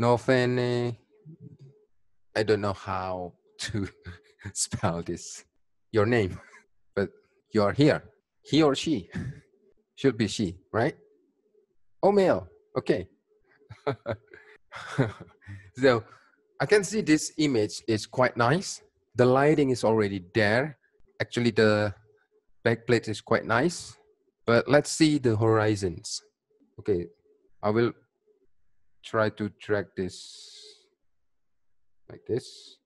Novene, I don't know how to spell this, your name, but you're here. He or she, should be she, right? Oh, male, okay. So I can see this image is quite nice. The lighting is already there. Actually, the backplate is quite nice, but let's see the horizons. Okay, I will try to drag this like this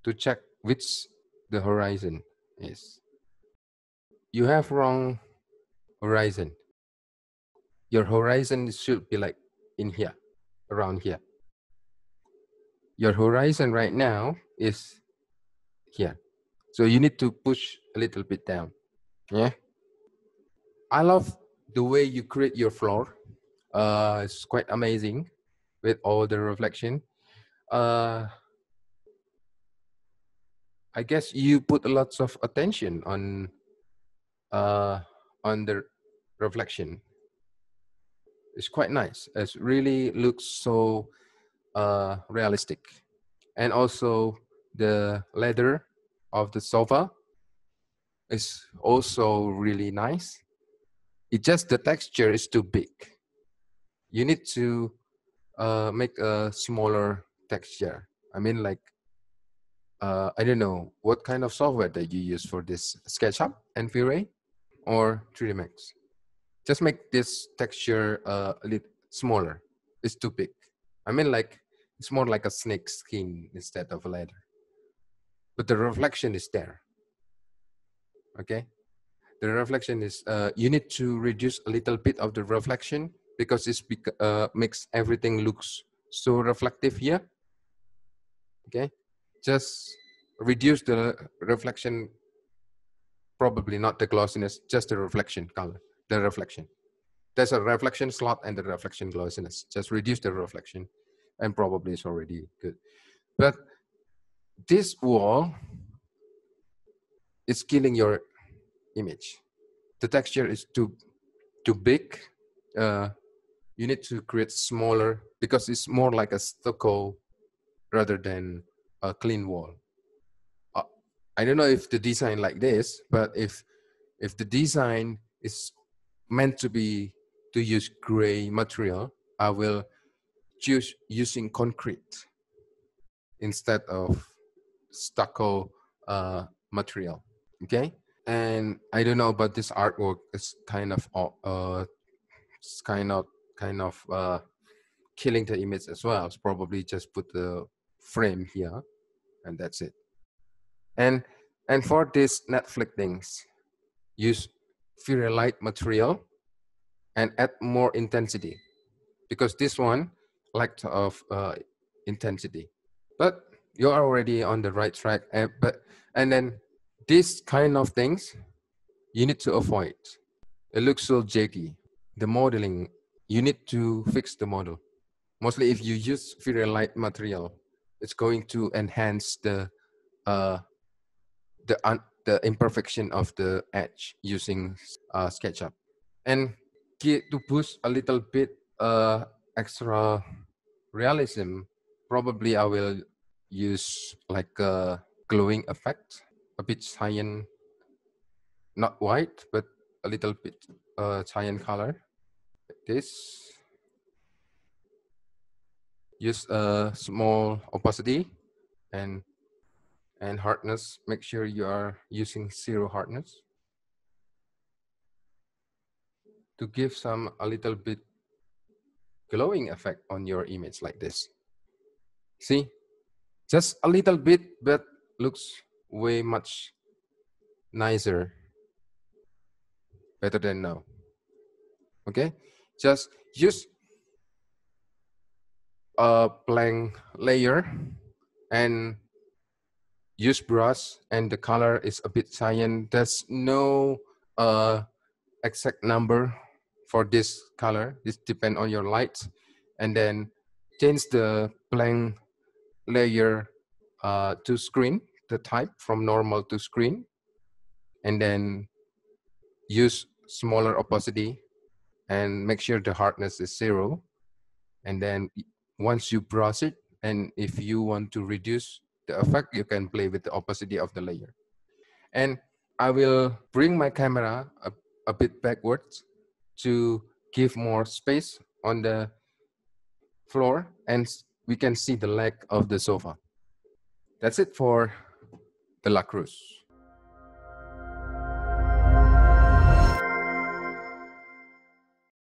to check which the horizon is. You have wrong horizon. Your horizon should be like in here, around here. Your horizon right now is here. So you need to push a little bit down. Yeah. I love the way you create your floor. It's quite amazing with all the reflection. I guess you put lots of attention on the reflection. It's quite nice. It really looks so realistic. And also the leather of the sofa is also really nice. It's just the texture is too big. You need to make a smaller texture. I mean, like, I don't know what kind of software that you use for this, SketchUp and V-Ray or 3D Max. Just make this texture a little smaller. It's too big. I mean, like, it's more like a snake skin instead of a leather. But the reflection is there. Okay, the reflection is you need to reduce a little bit of the reflection because it makes everything looks so reflective here. Okay, just reduce the reflection, probably not the glossiness, just the reflection color, the reflection. There's a reflection slot and the reflection glossiness. Just reduce the reflection and probably it's already good. But this wall is killing your image. The texture is too big. You need to create smaller because it's more like a stucco rather than a clean wall. I don't know if the design like this, but if the design is meant to be to use gray material, I will choose using concrete instead of stucco material. Okay, and I don't know about this artwork. It's kind of killing the image as well. It's probably just put the frame here, and that's it. And for this Netflix things, use very light material and add more intensity because this one lacked of intensity. But you're already on the right track. And then this kind of things you need to avoid. It looks so jaggy. The modeling, you need to fix the model. Mostly if you use very light material, it's going to enhance the imperfection of the edge using SketchUp. And to boost a little bit extra realism, probably I will use like a glowing effect, a bit cyan, not white, but a little bit cyan color. Like this. Use a small opacity and hardness. Make sure you are using 0 hardness to give a little bit glowing effect on your image like this. See, just a little bit, but looks way much nicer, better than now. Okay, just use a blank layer and use brush, and the color is a bit cyan. There's no exact number for this color. This depends on your light. And then change the blank layer to screen, the type from normal to screen. And then use smaller opacity and make sure the hardness is 0. And then once you brush it, and if you want to reduce the effect, you can play with the opacity of the layer. And I will bring my camera a bit backwards to give more space on the floor, and we can see the leg of the sofa. That's it for the La Cruz.